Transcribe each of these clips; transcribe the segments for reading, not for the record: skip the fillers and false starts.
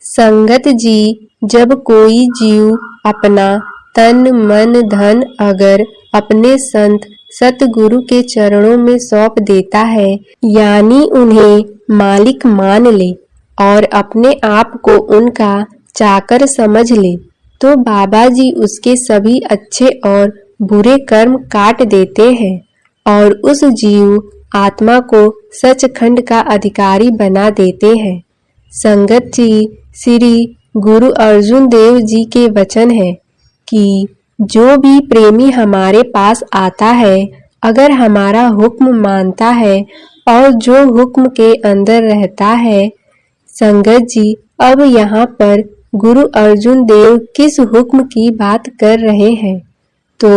संगत जी, जब कोई जीव अपना तन मन धन अगर अपने संत सतगुरु के चरणों में सौंप देता है, यानी उन्हें मालिक मान ले और अपने आप को उनका चाकर समझ ले, तो बाबा जी उसके सभी अच्छे और बुरे कर्म काट देते हैं और उस जीव आत्मा को सचखंड का अधिकारी बना देते हैं। संगत जी, श्री गुरु अर्जुन देव जी के वचन है कि जो भी प्रेमी हमारे पास आता है, अगर हमारा हुक्म मानता है और जो हुक्म के अंदर रहता है। संगत जी, अब यहाँ पर गुरु अर्जुन देव किस हुक्म की बात कर रहे हैं, तो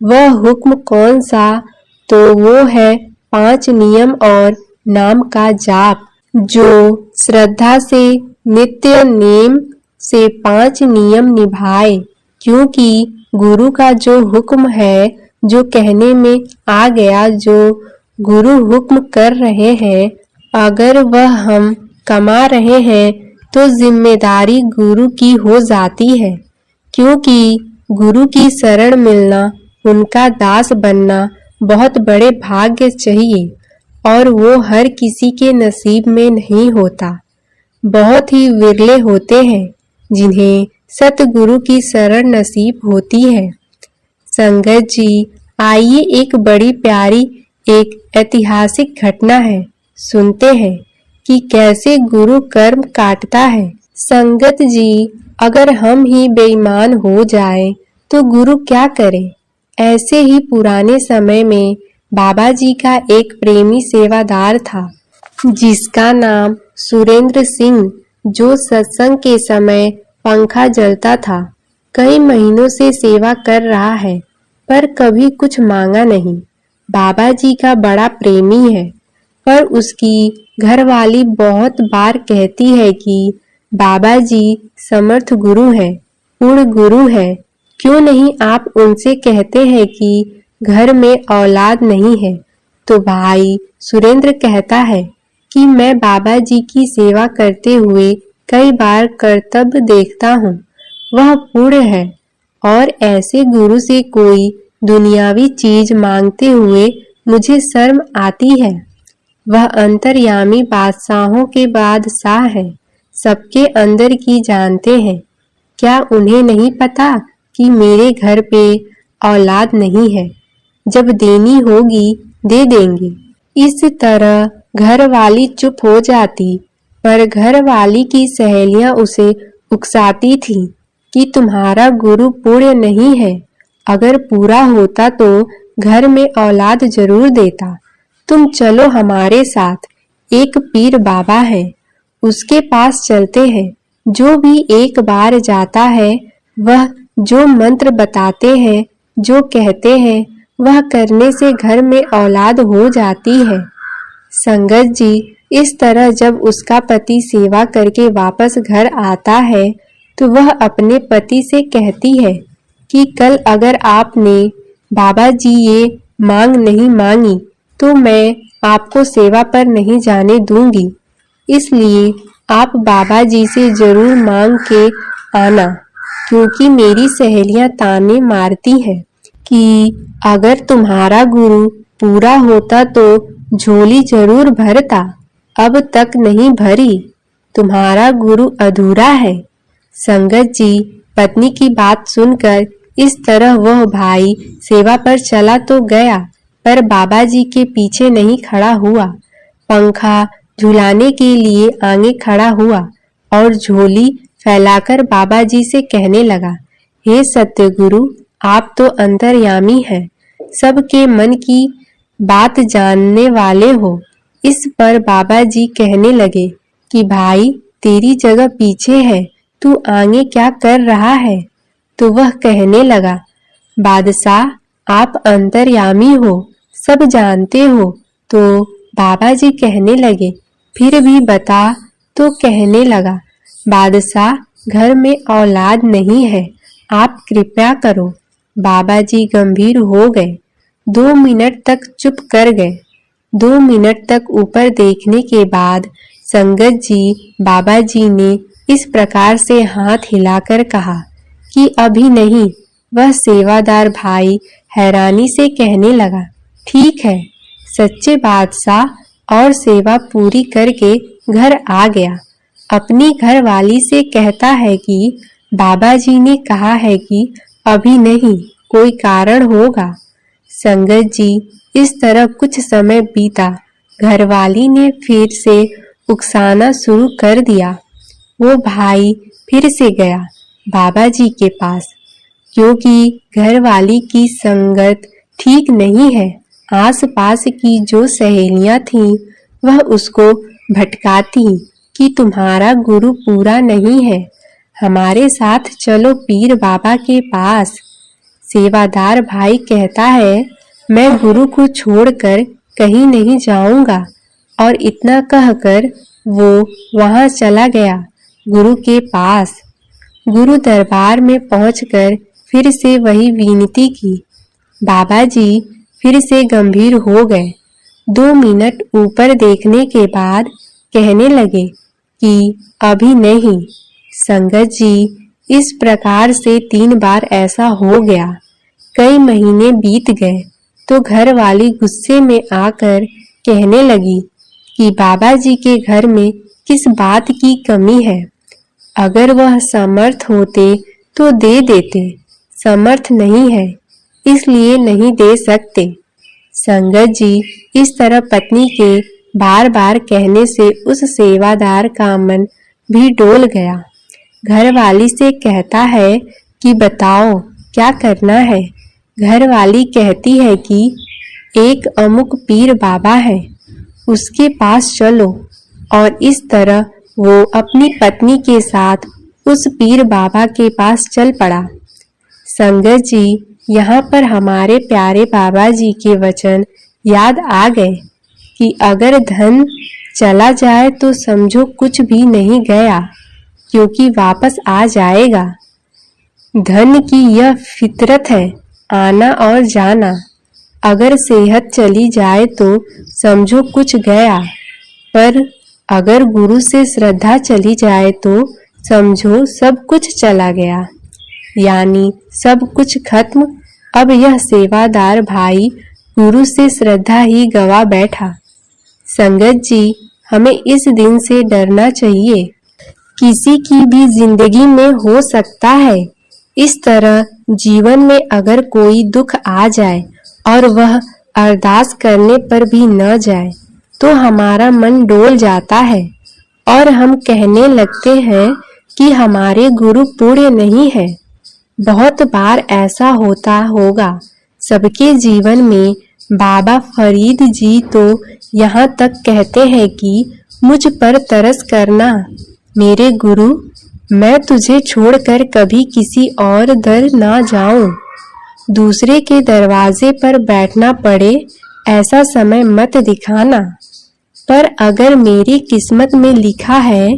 वह हुक्म कौन सा, तो वो है 5 नियम और नाम का जाप। जो श्रद्धा से नित्य नेम से 5 नियम निभाए, क्योंकि गुरु का जो हुक्म है, जो कहने में आ गया, जो गुरु हुक्म कर रहे हैं, अगर वह हम कमा रहे हैं तो जिम्मेदारी गुरु की हो जाती है, क्योंकि गुरु की शरण मिलना, उनका दास बनना बहुत बड़े भाग्य चाहिए और वो हर किसी के नसीब में नहीं होता। बहुत ही विरले होते हैं जिन्हें सतगुरु की शरण नसीब होती है। संगत जी, आइए एक बड़ी प्यारी एक ऐतिहासिक घटना है, सुनते हैं कि कैसे गुरु कर्म काटता है। संगत जी, अगर हम ही बेईमान हो जाए तो गुरु क्या करे। ऐसे ही पुराने समय में बाबा जी का एक प्रेमी सेवादार था, जिसका नाम सुरेंद्र सिंह, जो सत्संग के समय पंखा जलता था। कई महीनों से सेवा कर रहा है, पर कभी कुछ मांगा नहीं। बाबा जी का बड़ा प्रेमी है, पर उसकी घरवाली बहुत बार कहती है कि बाबा जी समर्थ गुरु हैं, पूर्ण गुरु हैं, क्यों नहीं आप उनसे कहते हैं कि घर में औलाद नहीं है। तो भाई सुरेंद्र कहता है कि मैं बाबा जी की सेवा करते हुए कई बार कर्तव्य देखता हूँ, वह पूर्ण है और ऐसे गुरु से कोई दुनियावी चीज मांगते हुए मुझे शर्म आती है। वह अंतर्यामी बादशाहों के बादशाह है, सबके अंदर की जानते हैं। क्या उन्हें नहीं पता कि मेरे घर पे औलाद नहीं है, जब देनी होगी दे देंगे। इस तरह घर वाली चुप हो जाती, पर घर वाली की सहेलियां उसे उकसाती थी कि तुम्हारा गुरु पूर्ण नहीं है, अगर पूरा होता तो घर में औलाद जरूर देता। तुम चलो हमारे साथ, एक पीर बाबा है, उसके पास चलते हैं। जो भी एक बार जाता है, वह जो मंत्र बताते हैं, जो कहते हैं, वह करने से घर में औलाद हो जाती है। संगत जी, इस तरह जब उसका पति सेवा करके वापस घर आता है, तो वह अपने पति से कहती है कि कल अगर आपने बाबा जी ये मांग नहीं मांगी तो मैं आपको सेवा पर नहीं जाने दूंगी, इसलिए आप बाबा जी से जरूर मांग के आना, क्योंकि मेरी सहेलियां ताने मारती हैं कि अगर तुम्हारा गुरु पूरा होता तो झोली जरूर भरता, अब तक नहीं भरी, तुम्हारा गुरु अधूरा है। संगत जी, पत्नी की बात सुनकर इस तरह वह भाई सेवा पर चला तो गया, पर बाबा जी के पीछे नहीं खड़ा हुआ। पंखा झुलाने के लिए आगे खड़ा हुआ और झोली फैलाकर बाबा जी से कहने लगा, हे सत्यगुरु, आप तो अंतर्यामी हैं, सबके मन की बात जानने वाले हो। इस पर बाबा जी कहने लगे कि भाई तेरी जगह पीछे है, तू आगे क्या कर रहा है। तो वह कहने लगा, बादशाह आप अंतर्यामी हो, सब जानते हो। तो बाबा जी कहने लगे, फिर भी बता। तो कहने लगा, बादशाह घर में औलाद नहीं है, आप कृपया करो। बाबा जी गंभीर हो गए, 2 मिनट तक चुप कर गए। 2 मिनट तक ऊपर देखने के बाद संगत जी, बाबा जी ने इस प्रकार से हाथ हिलाकर कहा कि अभी नहीं। वह सेवादार भाई हैरानी से कहने लगा, ठीक है। सच्चे बादशाह और सेवा पूरी करके घर आ गया। अपनी घरवाली से कहता है कि बाबा जी ने कहा है कि अभी नहीं, कोई कारण होगा। संगत जी, इस तरह कुछ समय बीता। घरवाली ने फिर से उकसाना शुरू कर दिया। वो भाई फिर से गया बाबा जी के पास, क्योंकि घरवाली की संगत ठीक नहीं है। आसपास की जो सहेलियां थीं, वह उसको भटकाती कि तुम्हारा गुरु पूरा नहीं है, हमारे साथ चलो पीर बाबा के पास। सेवादार भाई कहता है, मैं गुरु को छोड़कर कहीं नहीं जाऊंगा। और इतना कहकर वो वहां चला गया गुरु के पास। गुरु दरबार में पहुंचकर फिर से वही विनती की। बाबा जी फिर से गंभीर हो गए। 2 मिनट ऊपर देखने के बाद कहने लगे कि अभी नहीं। संगत जी, इस प्रकार से 3 बार ऐसा हो गया। कई महीने बीत गए तो घर वाली गुस्से में आकर कहने लगी कि बाबा जी के घर में किस बात की कमी है। अगर वह समर्थ होते तो दे देते, समर्थ नहीं है इसलिए नहीं दे सकते। संगत जी, इस तरह पत्नी के बार बार कहने से उस सेवादार का मन भी डोल गया। घरवाली से कहता है कि बताओ क्या करना है। घरवाली कहती है कि एक अमुक पीर बाबा है, उसके पास चलो। और इस तरह वो अपनी पत्नी के साथ उस पीर बाबा के पास चल पड़ा। संगत जी, यहाँ पर हमारे प्यारे बाबा जी के वचन याद आ गए कि अगर धन चला जाए तो समझो कुछ भी नहीं गया, क्योंकि वापस आ जाएगा। धन की यह फितरत है, आना और जाना। अगर सेहत चली जाए तो समझो कुछ गया, पर अगर गुरु से श्रद्धा चली जाए तो समझो सब कुछ चला गया, यानी सब कुछ खत्म। अब यह सेवादार भाई गुरु से श्रद्धा ही गवा बैठा। संगत जी, हमें इस दिन से डरना चाहिए। किसी की भी जिंदगी में हो सकता है। इस तरह जीवन में अगर कोई दुख आ जाए और वह अरदास करने पर भी न जाए तो हमारा मन डोल जाता है और हम कहने लगते हैं कि हमारे गुरु पूरे नहीं है। बहुत बार ऐसा होता होगा सबके जीवन में। बाबा फरीद जी तो यहाँ तक कहते हैं कि मुझ पर तरस करना मेरे गुरु, मैं तुझे छोड़कर कभी किसी और दर ना जाऊं। दूसरे के दरवाजे पर बैठना पड़े ऐसा समय मत दिखाना। पर अगर मेरी किस्मत में लिखा है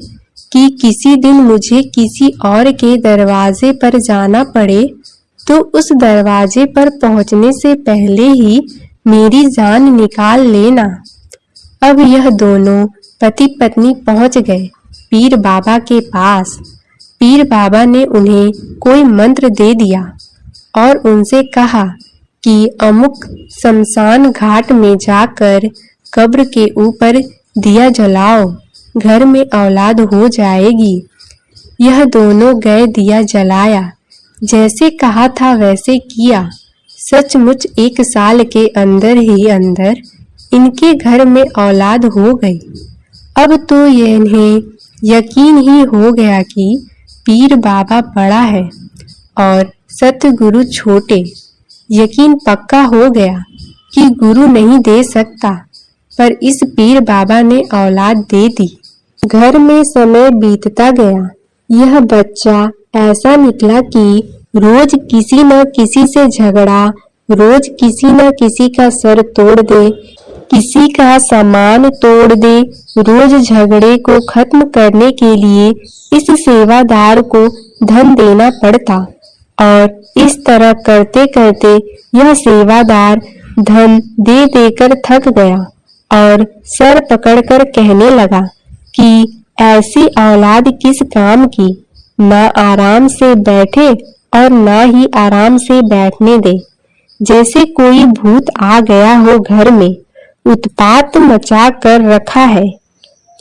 कि किसी दिन मुझे किसी और के दरवाजे पर जाना पड़े तो उस दरवाजे पर पहुंचने से पहले ही मेरी जान निकाल लेना। अब यह दोनों पति पत्नी पहुंच गए पीर बाबा के पास। पीर बाबा ने उन्हें कोई मंत्र दे दिया और उनसे कहा कि अमुक शमशान घाट में जाकर कब्र के ऊपर दिया जलाओ, घर में औलाद हो जाएगी। यह दोनों गए दिया जलाया, जैसे कहा था वैसे किया। सचमुच 1 साल के अंदर ही अंदर इनके घर में औलाद हो गई। अब तो इन्हें यकीन ही हो गया कि पीर बाबा बड़ा है और सतगुरु छोटे। यकीन पक्का हो गया कि गुरु नहीं दे सकता, पर इस पीर बाबा ने औलाद दे दी। घर में समय बीतता गया। यह बच्चा ऐसा निकला कि रोज किसी न किसी से झगड़ा, रोज किसी न किसी का सर तोड़ दे, किसी का सामान तोड़ दे। रोज झगड़े को खत्म करने के लिए इस सेवादार को धन देना पड़ता और इस तरह करते करते यह सेवादार धन दे देकर थक गया और सर पकड़कर कहने लगा कि ऐसी औलाद किस काम की, ना आराम से बैठे और ना ही आराम से बैठने दे। जैसे कोई भूत आ गया हो घर में, उत्पात मचा कर रखा है।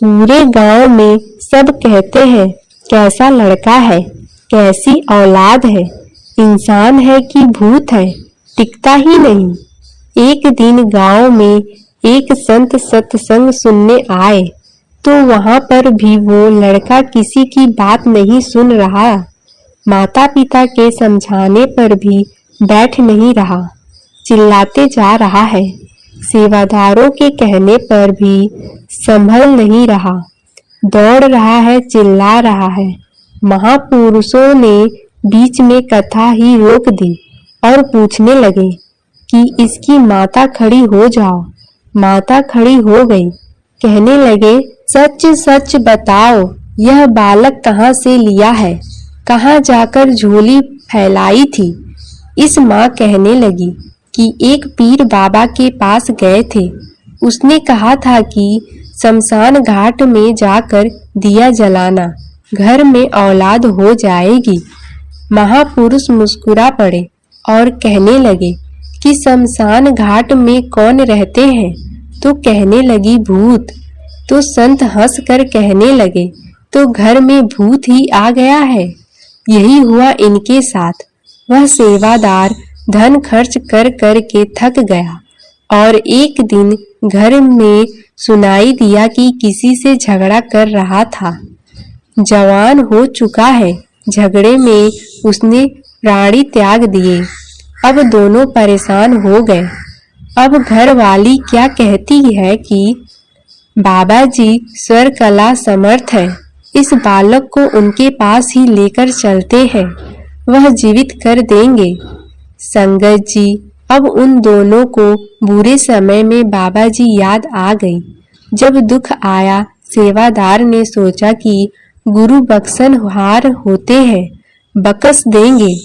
पूरे गांव में सब कहते हैं कैसा लड़का है, कैसी औलाद है, इंसान है कि भूत है, टिकता ही नहीं। एक दिन गांव में एक संत सत्संग सुनने आए तो वहां पर भी वो लड़का किसी की बात नहीं सुन रहा। माता पिता के समझाने पर भी बैठ नहीं रहा, चिल्लाते जा रहा है। सेवादारों के कहने पर भी संभल नहीं रहा, दौड़ रहा है, चिल्ला रहा है। महापुरुषों ने बीच में कथा ही रोक दी और पूछने लगे कि इसकी माता खड़ी हो जाओ। माता खड़ी हो गई, कहने लगे सच सच बताओ, यह बालक कहाँ से लिया है, कहाँ जाकर झोली फैलाई थी। इस माँ कहने लगी कि एक पीर बाबा के पास गए थे, उसने कहा था कि शमशान घाट में जाकर दिया जलाना, घर में औलाद हो जाएगी। महापुरुष मुस्कुरा पड़े और कहने लगे कि शमशान घाट में कौन रहते हैं, तो कहने लगी भूत। तो संत हंस कर कहने लगे तो घर में भूत ही आ गया है। यही हुआ इनके साथ। वह सेवादार धन खर्च कर कर के थक गया और एक दिन घर में सुनाई दिया कि किसी से झगड़ा कर रहा था। जवान हो चुका है, झगड़े में उसने प्राणी त्याग दिए। अब दोनों परेशान हो गए। अब घर वाली क्या कहती है कि बाबा जी स्वर कला समर्थ है, इस बालक को उनके पास ही लेकर चलते हैं, वह जीवित कर देंगे। संगत जी, अब उन दोनों को बुरे समय में बाबा जी याद आ गई। जब दुख आया, सेवादार ने सोचा कि गुरु बख्शनहार होते हैं, बख्श देंगे,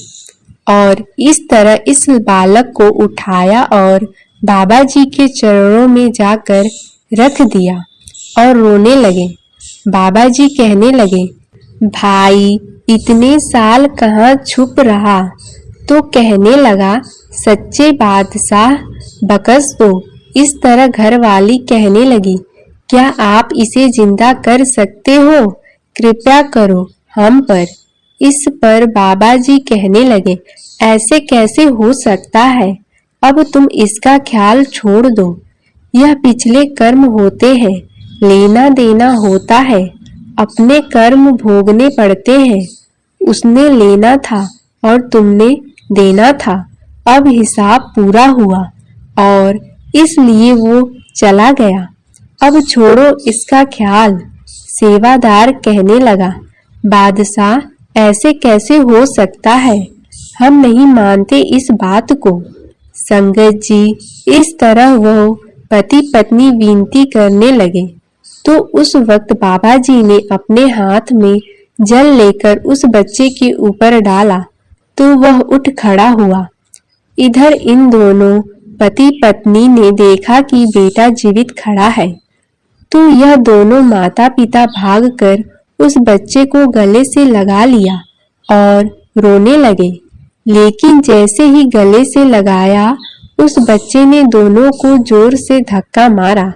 और इस तरह इस बालक को उठाया और बाबा जी के चरणों में जाकर रख दिया और रोने लगे। बाबा जी कहने लगे, भाई इतने साल कहाँ छुप रहा? तो कहने लगा, सच्चे बादशाह बख्श दो। इस तरह घरवाली कहने लगी, क्या आप इसे जिंदा कर सकते हो? कृपया करो हम पर। इस पर बाबा जी कहने लगे, ऐसे कैसे हो सकता है? अब तुम इसका ख्याल छोड़ दो। यह पिछले कर्म होते हैं, लेना देना होता है, अपने कर्म भोगने पड़ते हैं। उसने लेना था और तुमने देना था। अब हिसाब पूरा हुआ और इसलिए वो चला गया। अब छोड़ो इसका ख्याल। सेवादार कहने लगा, बादशाह ऐसे कैसे हो सकता है? हम नहीं मानते इस बात को। संगत जी, इस तरह वो पति पत्नी विनती करने लगे तो उस वक्त बाबा जी ने अपने हाथ में जल लेकर उस बच्चे के ऊपर डाला तो वह उठ खड़ा हुआ। इधर इन दोनों पति पत्नी ने देखा कि बेटा जीवित खड़ा है, तो यह दोनों माता पिता भागकर उस बच्चे को गले से लगा लिया और रोने लगे। लेकिन जैसे ही गले से लगाया, उस बच्चे ने दोनों को जोर से धक्का मारा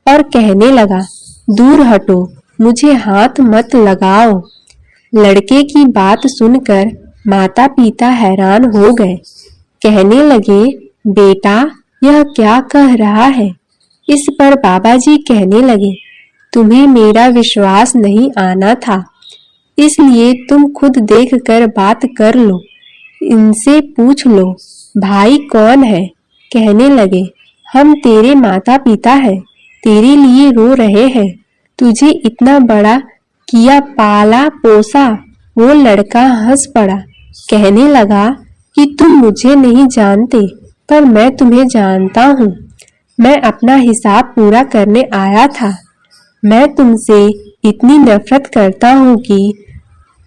और कहने लगा, दूर हटो, मुझे हाथ मत लगाओ। लड़के की बात सुनकर माता पिता हैरान हो गए। कहने लगे, बेटा यह क्या कह रहा है? इस पर बाबा जी कहने लगे, तुम्हें मेरा विश्वास नहीं आना था, इसलिए तुम खुद देखकर बात कर लो, इनसे पूछ लो भाई कौन है। कहने लगे, हम तेरे माता पिता हैं, तेरे लिए रो रहे हैं, तुझे इतना बड़ा किया, पाला पोसा। वो लड़का हंस पड़ा, कहने लगा कि तुम मुझे नहीं जानते, पर मैं तुम्हें जानता हूँ। मैं अपना हिसाब पूरा करने आया था। मैं तुमसे इतनी नफरत करता हूँ कि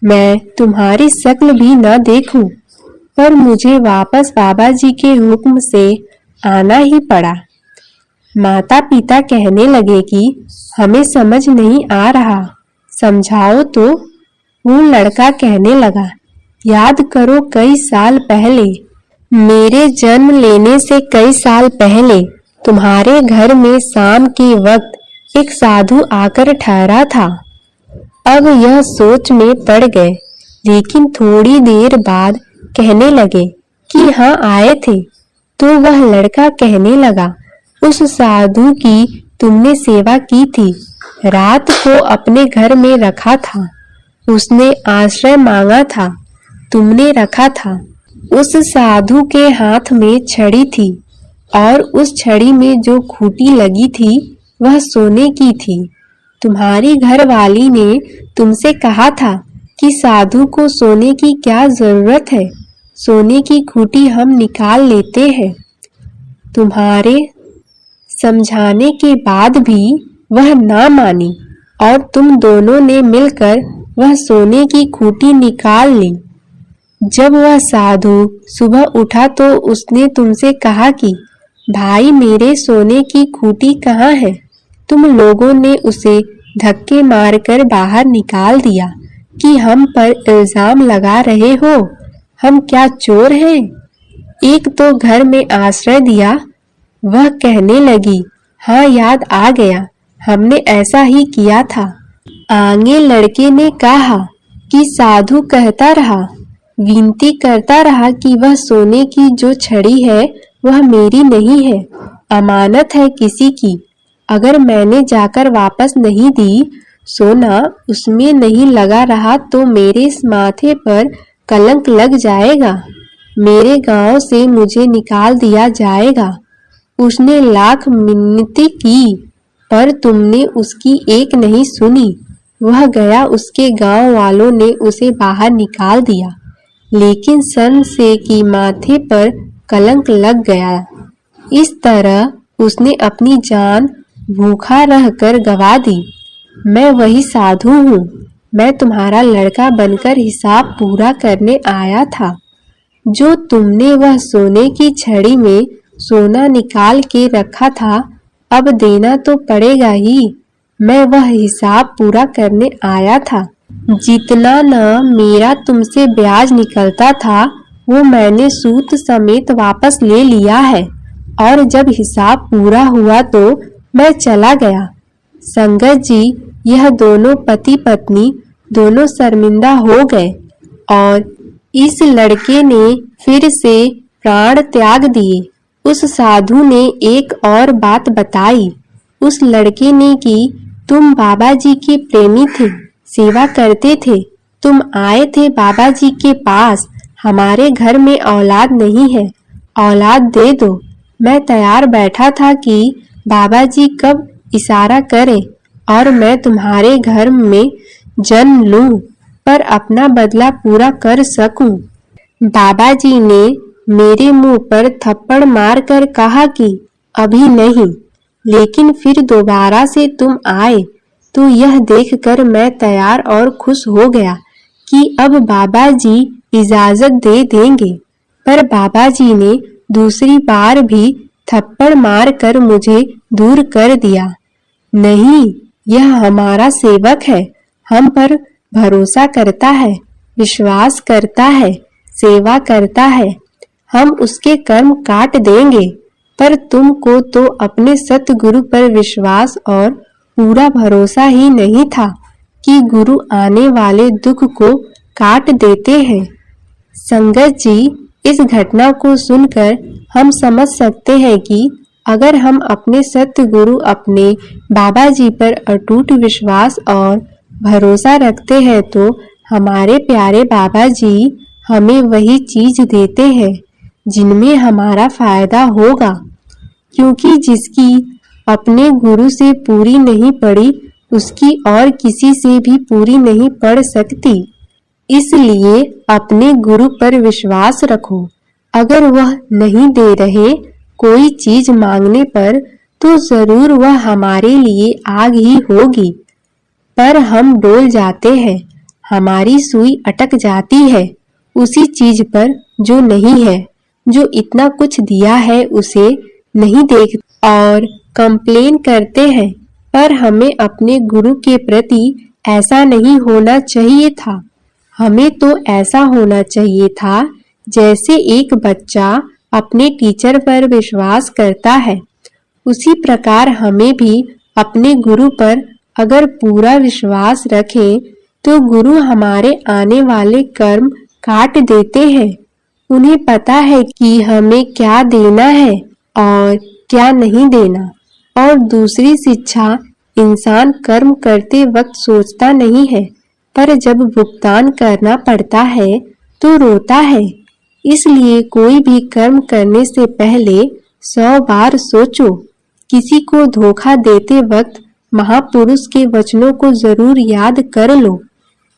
मैं तुम्हारी शक्ल भी न देखूं, पर मुझे वापस बाबा जी के हुक्म से आना ही पड़ा। माता पिता कहने लगे कि हमें समझ नहीं आ रहा। समझाओ तो। वो लड़का कहने लगा, याद करो कई साल पहले, मेरे जन्म लेने से कई साल पहले तुम्हारे घर में शाम के वक्त एक साधु आकर ठहरा था। अब यह सोच में पड़ गए, लेकिन थोड़ी देर बाद कहने लगे कि हाँ आए थे। तो वह लड़का कहने लगा, उस साधु की तुमने सेवा की थी, रात को अपने घर में रखा था, उसने आश्रय मांगा था, तुमने रखा था। उस साधु के हाथ में छड़ी थी और उस छड़ी में जो खूंटी लगी थी वह सोने की थी। तुम्हारी घरवाली ने तुमसे कहा था कि साधु को सोने की क्या जरूरत है, सोने की खूंटी हम निकाल लेते हैं। तुम्हारे समझाने के बाद भी वह ना मानी और तुम दोनों ने मिलकर वह सोने की खूंटी निकाल ली। जब वह साधु सुबह उठा तो उसने तुमसे कहा कि भाई मेरे सोने की खूंटी कहाँ है? तुम लोगों ने उसे धक्के मारकर बाहर निकाल दिया कि हम पर इल्जाम लगा रहे हो, हम क्या चोर हैं? एक तो घर में आश्रय दिया। वह कहने लगी, हाँ याद आ गया, हमने ऐसा ही किया था। आगे लड़के ने कहा कि साधु कहता रहा, विनती करता रहा कि वह सोने की जो छड़ी है वह मेरी नहीं है, अमानत है किसी की। अगर मैंने जाकर वापस नहीं दी, सोना उसमें नहीं लगा रहा तो मेरे इस माथे पर कलंक लग जाएगा, मेरे गांव से मुझे निकाल दिया जाएगा। उसने लाख मिन्नती की पर तुमने उसकी एक नहीं सुनी। वह गया, उसके गांव वालों ने उसे बाहर निकाल दिया, लेकिन सन से की माथे पर कलंक लग गया। इस तरह उसने अपनी जान भूखा रहकर गवा दी। मैं वही साधु हूँ, मैं तुम्हारा लड़का बनकर हिसाब पूरा करने आया था। जो तुमने वह सोने की छड़ी में सोना निकाल के रखा था, अब देना तो पड़ेगा ही। मैं वह हिसाब पूरा करने आया था। जितना न मेरा तुमसे ब्याज निकलता था वो मैंने सूद समेत वापस ले लिया है, और जब हिसाब पूरा हुआ तो मैं चला गया। संगत जी, यह दोनों पति पत्नी दोनों शर्मिंदा हो गए और इस लड़के ने फिर से प्राण त्याग दिए। उस साधु ने एक और बात बताई। उस लड़के ने कि तुम बाबा जी के प्रेमी थे, सेवा करते थे, तुम आए थे बाबा जी के पास, हमारे घर में औलाद नहीं है, औलाद दे दो। मैं तैयार बैठा था कि बाबा जी कब इशारा करें और मैं तुम्हारे घर में जन्म लूं, पर अपना बदला पूरा कर सकूं। बाबा जी ने मेरे मुंह पर थप्पड़ मारकर कहा कि अभी नहीं, लेकिन फिर दोबारा से तुम आए तो यह देखकर मैं तैयार और खुश हो गया कि अब बाबा जी इजाजत दे देंगे। पर बाबा जी ने दूसरी बार भी थप्पड़ मारकर मुझे दूर कर दिया। नहीं, यह हमारा सेवक है, हम पर भरोसा करता है, विश्वास करता है, सेवा करता है, हम उसके कर्म काट देंगे। पर तुमको तो अपने सतगुरु पर विश्वास और पूरा भरोसा ही नहीं था कि गुरु आने वाले दुख को काट देते हैं। संगत जी, इस घटना को सुनकर हम समझ सकते हैं कि अगर हम अपने सतगुरु अपने बाबा जी पर अटूट विश्वास और भरोसा रखते हैं तो हमारे प्यारे बाबा जी हमें वही चीज देते हैं जिनमें हमारा फायदा होगा, क्योंकि जिसकी अपने गुरु से पूरी नहीं पड़ी उसकी और किसी से भी पूरी नहीं पड़ सकती। इसलिए अपने गुरु पर विश्वास रखो। अगर वह नहीं दे रहे कोई चीज मांगने पर तो जरूर वह हमारे लिए आग ही होगी, पर हम डोल जाते हैं, हमारी सुई अटक जाती है उसी चीज पर जो नहीं है, जो इतना कुछ दिया है उसे नहीं देखते और कंप्लेन करते हैं। पर हमें अपने गुरु के प्रति ऐसा नहीं होना चाहिए था। हमें तो ऐसा होना चाहिए था जैसे एक बच्चा अपने टीचर पर विश्वास करता है, उसी प्रकार हमें भी अपने गुरु पर अगर पूरा विश्वास रखें तो गुरु हमारे आने वाले कर्म काट देते हैं। उन्हें पता है कि हमें क्या देना है और क्या नहीं देना। और दूसरी शिक्षा, इंसान कर्म करते वक्त सोचता नहीं है, पर जब भुगतान करना पड़ता है तो रोता है। इसलिए कोई भी कर्म करने से पहले 100 बार सोचो। किसी को धोखा देते वक्त महापुरुष के वचनों को जरूर याद कर लो।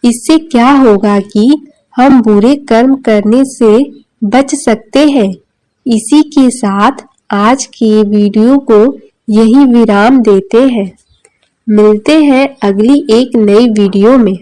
इससे क्या होगा कि हम बुरे कर्म करने से बच सकते हैं। इसी के साथ आज के वीडियो को यही विराम देते हैं। मिलते हैं अगली एक नई वीडियो में।